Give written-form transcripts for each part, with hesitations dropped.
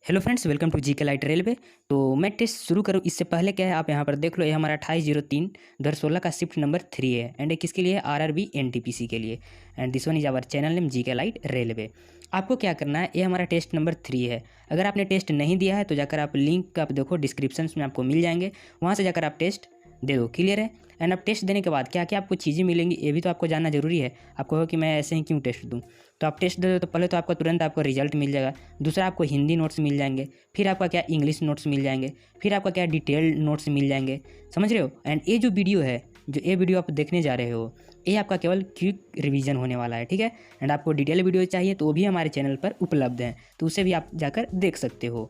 Hello friends, welcome to GK Light Railway. तो मैं test शुरू करूँ इससे पहले क्या है, आप यहाँ पर देख लो, ये हमारा 2803/16 का शिफ्ट नंबर 3 है एंड ये किसके लिए, आरआरबी एनटीपीसी के लिए। And this one is our channel name GK Light Railway. आपको क्या करना है, ये हमारा टेस्ट नंबर 3 है। अगर आपने टेस्ट नहीं दिया है तो जाकर आप लिंक आप देखो, डिस्क्रिप्शन में आपको मिल जाएंगे, वहाँ से जाकर आप टेस्ट दे दो। क्लियर है। एंड अब टेस्ट देने के बाद क्या क्या आपको चीज़ें मिलेंगी ये भी तो आपको जानना जरूरी है। आपको हो कि मैं ऐसे ही क्यों टेस्ट दूँ, तो आप टेस्ट दे दो तो पहले तो आपको तुरंत आपको रिजल्ट मिल जाएगा। दूसरा आपको हिंदी नोट्स मिल जाएंगे, फिर आपका क्या इंग्लिश नोट्स मिल जाएंगे, फिर आपका क्या डिटेल्ड नोट्स मिल जाएंगे। समझ रहे हो। एंड ये जो वीडियो है, जो ये वीडियो आप देखने जा रहे हो, ये आपका केवल क्विक रिवीजन होने वाला है, ठीक है। एंड आपको डिटेल वीडियो चाहिए तो वो भी हमारे चैनल पर उपलब्ध हैं, तो उसे भी आप जाकर देख सकते हो।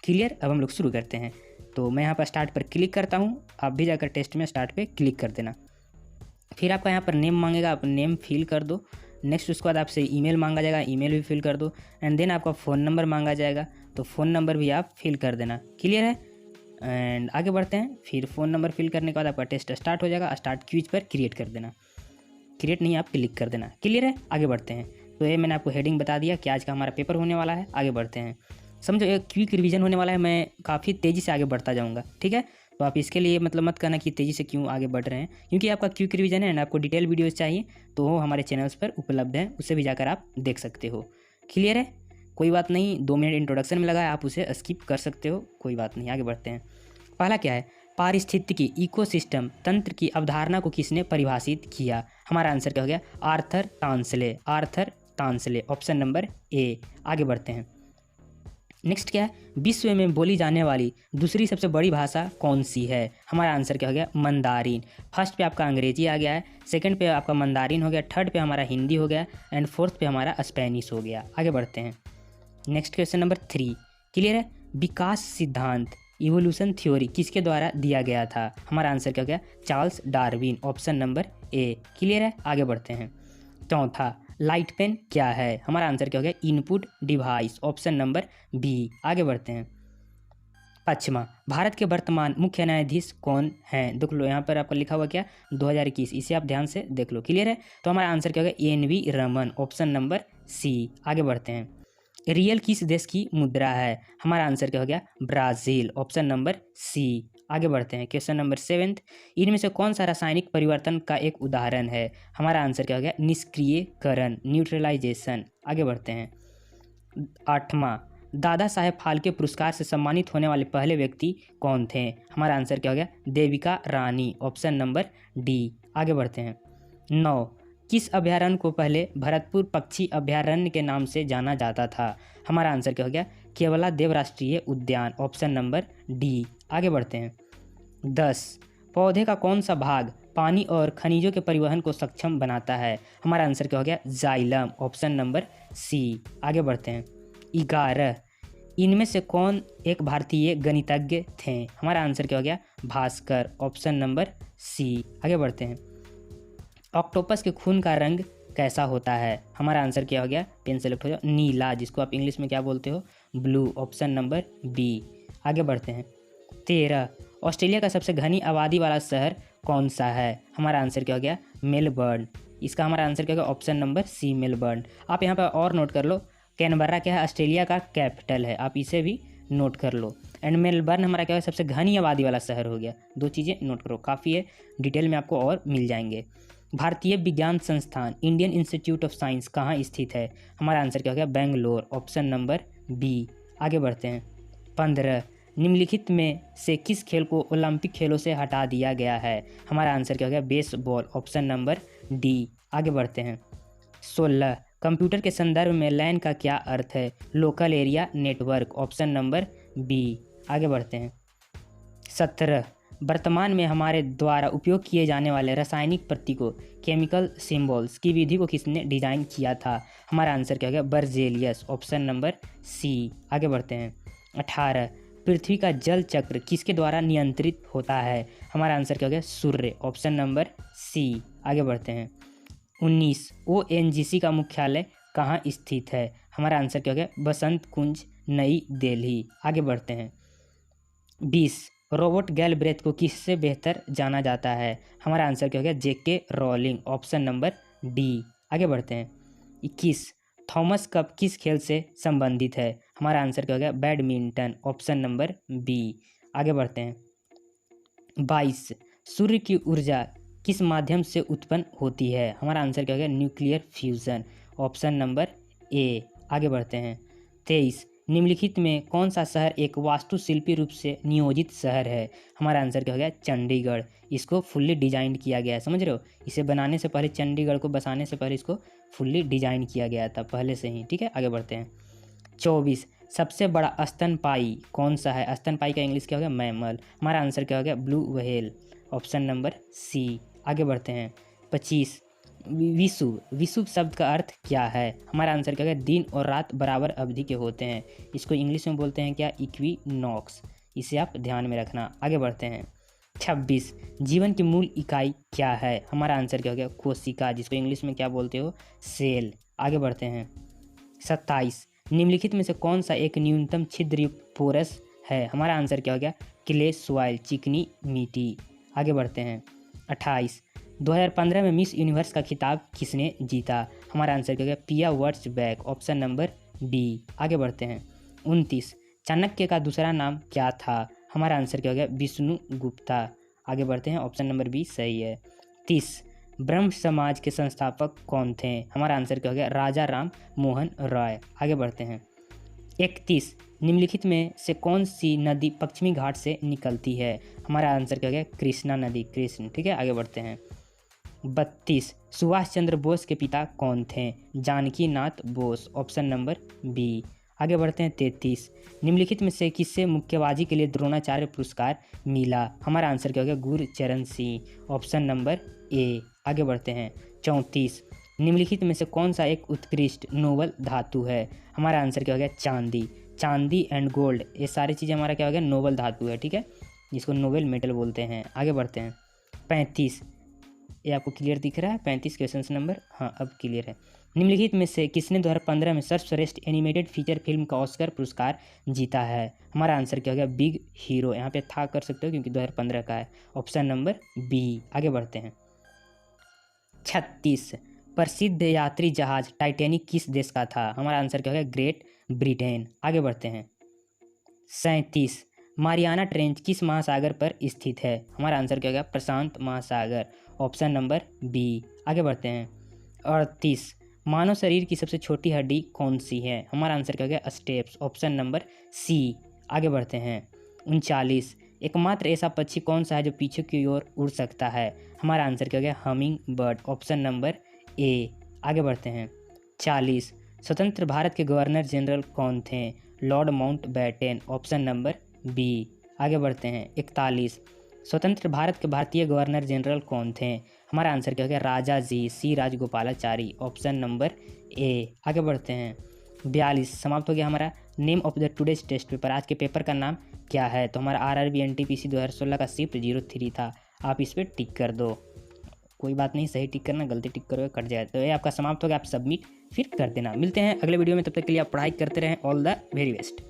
क्लियर। अब हम लोग शुरू करते हैं। तो मैं यहाँ पर स्टार्ट पर क्लिक करता हूँ, आप भी जाकर टेस्ट में स्टार्ट पे क्लिक कर देना। फिर आपका यहाँ पर नेम मांगेगा, आप नेम फिल कर दो। नेक्स्ट उसके बाद आपसे ईमेल मांगा जाएगा, ईमेल भी फिल कर दो। एंड देन आपका फ़ोन नंबर मांगा जाएगा, तो फ़ोन नंबर भी आप फिल कर देना। क्लियर है। एंड आगे बढ़ते हैं। फिर फ़ोन नंबर फिल करने के बाद आपका टेस्ट स्टार्ट हो जाएगा। स्टार्ट क्विज पर क्रिएट कर देना, क्रिएट नहीं आप क्लिक कर देना। क्लियर है। आगे बढ़ते हैं। तो ये मैंने आपको हेडिंग बता दिया कि आज का हमारा पेपर होने वाला है। आगे बढ़ते हैं। समझो एक क्विक रिवीजन होने वाला है, मैं काफ़ी तेज़ी से आगे बढ़ता जाऊँगा, ठीक है। तो आप इसके लिए मतलब मत करना कि तेज़ी से क्यों आगे बढ़ रहे हैं, क्योंकि आपका क्विक रिवीजन है ना, आपको डिटेल वीडियोस चाहिए तो वो हमारे चैनल्स पर उपलब्ध है, उससे भी जाकर आप देख सकते हो। क्लियर है। कोई बात नहीं, 2 मिनट इंट्रोडक्शन में लगा है, आप उसे स्किप कर सकते हो, कोई बात नहीं। आगे बढ़ते हैं। पहला क्या है, पारिस्थितिकी इकोसिस्टम तंत्र की अवधारणा को किसने परिभाषित किया। हमारा आंसर क्या हो गया, Arthur Tansley. Arthur Tansley, option number A. आगे बढ़ते हैं। नेक्स्ट क्या है, विश्व में बोली जाने वाली दूसरी सबसे बड़ी भाषा कौन सी है। हमारा आंसर क्या हो गया, मंदारिन। फर्स्ट पे आपका अंग्रेजी आ गया है, सेकंड पे आपका मंदारिन हो गया, थर्ड पे हमारा हिंदी हो गया, एंड फोर्थ पे हमारा स्पेनिश हो गया। आगे बढ़ते हैं। Next question number 3। क्लियर है। विकास सिद्धांत इवोल्यूशन थ्योरी किसके द्वारा दिया गया था। हमारा आंसर क्या हो गया, चार्ल्स डार्विन, ऑप्शन नंबर ए। क्लियर है। आगे बढ़ते हैं। चौथा, लाइट पेन क्या है। हमारा आंसर क्या हो गया, input device, option number B. आगे बढ़ते हैं। पाँचवा, भारत के वर्तमान मुख्य न्यायाधीश कौन हैं। देख लो यहाँ पर आपका लिखा हुआ क्या, 2021, इसे आप ध्यान से देख लो। क्लियर है। तो हमारा आंसर क्या होगा, N V. Raman, option number C. आगे बढ़ते हैं। रियल किस देश की मुद्रा है। हमारा आंसर क्या हो गया, ब्राज़ील, ऑप्शन नंबर सी। आगे बढ़ते हैं। Question number 7। इनमें से कौन सा रासायनिक परिवर्तन का एक उदाहरण है। हमारा आंसर क्या हो गया, निष्क्रियकरण, न्यूट्रलाइजेशन। आगे बढ़ते हैं। 8वां, दादा साहेब फाल्के पुरस्कार से सम्मानित होने वाले पहले व्यक्ति कौन थे। हमारा आंसर क्या हो गया, Devika Rani, option number D. आगे बढ़ते हैं। 9, किस अभयारण्य को पहले भरतपुर पक्षी अभयारण्य के नाम से जाना जाता था। हमारा आंसर क्या हो गया, केवला देव राष्ट्रीय उद्यान, ऑप्शन नंबर डी। आगे बढ़ते हैं। 10, पौधे का कौन सा भाग पानी और खनिजों के परिवहन को सक्षम बनाता है। हमारा आंसर क्या हो गया, जाइलम, ऑप्शन नंबर सी। आगे बढ़ते हैं। 11, इनमें से कौन एक भारतीय गणितज्ञ थे। हमारा आंसर क्या हो गया, भास्कर, ऑप्शन नंबर सी। आगे बढ़ते हैं। ऑक्टोपस के खून का रंग कैसा होता है। हमारा आंसर क्या हो गया, पेन सेलेक्ट हो जाओ, नीला, जिसको आप इंग्लिश में क्या बोलते हो, ब्लू, ऑप्शन नंबर बी। आगे बढ़ते हैं। 13, ऑस्ट्रेलिया का सबसे घनी आबादी वाला शहर कौन सा है। हमारा आंसर क्या हो गया, मेलबर्न। इसका हमारा आंसर क्या होगा, ऑप्शन नंबर सी, मेलबर्न। आप यहाँ पर और नोट कर लो, कैनबरा क्या है, ऑस्ट्रेलिया का कैपिटल है, आप इसे भी नोट कर लो। एंड मेलबर्न हमारा क्या है, सबसे घनी आबादी वाला शहर हो गया। 2 चीज़ें नोट करो, काफ़ी है, डिटेल में आपको और मिल जाएंगे। भारतीय विज्ञान संस्थान इंडियन इंस्टीट्यूट ऑफ साइंस कहाँ स्थित है। हमारा आंसर क्या हो गया, बेंगलोर, ऑप्शन नंबर बी। आगे बढ़ते हैं। 15, निम्नलिखित में से किस खेल को ओलंपिक खेलों से हटा दिया गया है। हमारा आंसर क्या हो गया, बेसबॉल, ऑप्शन नंबर डी। आगे बढ़ते हैं। 16, कंप्यूटर के संदर्भ में लैन का क्या अर्थ है। Local area network, option number B. आगे बढ़ते हैं। 17, वर्तमान में हमारे द्वारा उपयोग किए जाने वाले रासायनिक प्रतीकों केमिकल सिंबल्स की विधि को किसने डिजाइन किया था। हमारा आंसर क्या हो गया, बर्जेलियस, ऑप्शन नंबर सी। आगे बढ़ते हैं। 18, पृथ्वी का जल चक्र किसके द्वारा नियंत्रित होता है। हमारा आंसर क्या हो गया, सूर्य, ऑप्शन नंबर सी। आगे बढ़ते हैं। 19, ONGC का मुख्यालय कहाँ स्थित है। हमारा आंसर क्या हो गया, बसंत कुंज, नई दिल्ली। आगे बढ़ते हैं। 20, रॉबर्ट गैलब्रेथ को किससे बेहतर जाना जाता है। हमारा आंसर क्या हो गया, JK Rowling, option number D. आगे बढ़ते हैं। 21, थॉमस कप किस खेल से संबंधित है। हमारा आंसर क्या हो गया, बैडमिंटन, ऑप्शन नंबर बी। आगे बढ़ते हैं। 22, सूर्य की ऊर्जा किस माध्यम से उत्पन्न होती है? हमारा आंसर क्या हो गया, nuclear fusion, option number A. आगे बढ़ते हैं। 23, निम्नलिखित में कौन सा शहर एक वास्तुशिल्पी रूप से नियोजित शहर है? हमारा आंसर क्या हो गया, चंडीगढ़। इसको फुल्ली डिजाइन किया गया है, समझ रहे हो? इसे बनाने से पहले, चंडीगढ़ को बसाने से पहले इसको फुल्ली डिजाइन किया गया था पहले से ही, ठीक है। आगे बढ़ते हैं। 24, सबसे बड़ा स्तनपायी कौन सा है? स्तनपायी का इंग्लिश क्या हो गया, मैमल। हमारा आंसर क्या हो गया, blue whale, option number C. आगे बढ़ते हैं। 25, विषुव, विषुव शब्द का अर्थ क्या है? हमारा आंसर क्या हो गया, दिन और रात बराबर अवधि के होते हैं। इसको इंग्लिश में बोलते हैं क्या, इक्विनॉक्स। इसे आप ध्यान में रखना। आगे बढ़ते हैं। 26, जीवन की मूल इकाई क्या है? हमारा आंसर क्या हो गया, कोशिका, जिसको इंग्लिश में क्या बोलते हो, सेल। आगे बढ़ते हैं। 27, निम्नलिखित में से कौन सा एक न्यूनतम छिद्रयुक्त पोरस है? हमारा आंसर क्या हो गया, क्ले सॉइल, चिकनी मिट्टी। आगे बढ़ते हैं। 28, 2015 में मिस यूनिवर्स का खिताब किसने जीता? हमारा आंसर क्या हो गया, पिया वर्ट्ज़बैक, ऑप्शन नंबर बी। आगे बढ़ते हैं। 29, चाणक्य का दूसरा नाम क्या था? हमारा आंसर क्या हो गया, विष्णु गुप्ता। आगे बढ़ते हैं, ऑप्शन नंबर बी सही है। 30, ब्रह्म समाज के संस्थापक कौन थे? हमारा आंसर क्या हो गया, राजा राम मोहन रॉय। आगे बढ़ते हैं। 31, निम्नलिखित में से कौन सी नदी पश्चिमी घाट से निकलती है? हमारा आंसर क्या हो गया, कृष्णा नदी, कृष्ण, ठीक है। आगे बढ़ते हैं। 32, सुभाष चंद्र बोस के पिता कौन थे? Janaki Nath Bose, option number B. आगे बढ़ते हैं। 33, निम्नलिखित में से किससे मुक्केबाजी के लिए द्रोणाचार्य पुरस्कार मिला? हमारा आंसर क्या हो गया, Gurcharan Singh, option number A. आगे बढ़ते हैं। 34, निम्नलिखित में से कौन सा एक उत्कृष्ट नोबल धातु है? हमारा आंसर क्या हो गया, चांदी, चांदी एंड गोल्ड, ये सारी चीज़ें हमारा क्या हो गया, नोबल धातु है, ठीक है, जिसको नोबेल मेटल बोलते हैं। आगे बढ़ते हैं। 35, ये आपको क्लियर दिख रहा है? 35 क्वेश्चन नंबर, हाँ अब क्लियर है। निम्नलिखित में से किसने 2015 में सर्वश्रेष्ठ एनिमेटेड फीचर फिल्म का ऑस्कर पुरस्कार जीता है? हमारा आंसर क्या हो गया, बिग हीरो, यहाँ पे था कर सकते हो क्योंकि 2015 का है, ऑप्शन नंबर बी। आगे बढ़ते हैं। 36, प्रसिद्ध यात्री जहाज टाइटैनिक किस देश का था? हमारा आंसर क्या हो गया, ग्रेट ब्रिटेन। आगे बढ़ते हैं। 37, मारियाना ट्रेंच किस महासागर पर स्थित है? हमारा आंसर क्या हो गया, प्रशांत महासागर, ऑप्शन नंबर बी। आगे बढ़ते हैं। 38, मानव शरीर की सबसे छोटी हड्डी कौन सी है? हमारा आंसर क्या हो गया, स्टेप्स, ऑप्शन नंबर सी। आगे बढ़ते हैं। 39, एकमात्र ऐसा पक्षी कौन सा है जो पीछे की ओर उड़ सकता है? हमारा आंसर क्या हो गया, humming bird, option number A. आगे बढ़ते हैं। 40, स्वतंत्र भारत के गवर्नर जनरल कौन थे? Lord Mountbatten, option number B. आगे बढ़ते हैं। 41, स्वतंत्र भारत के भारतीय गवर्नर जनरल कौन थे? हमारा आंसर क्या हो गया, Raja ji C Rajagopalachari, option number A. आगे बढ़ते हैं। 42, समाप्त हो गया हमारा name of the today's test paper. आज के पेपर का नाम क्या है? तो हमारा आरआरबी एनटीपीसी 2016 का शिफ्ट 03 था। आप इस पर टिक कर दो, कोई बात नहीं, सही टिक करना, गलती टिक करोगे कट जाए। तो ये आपका समाप्त हो गया, आप सबमिट फिर कर देना। मिलते हैं अगले वीडियो में, तब तक के लिए आप पढ़ाई करते रहें। All the very best.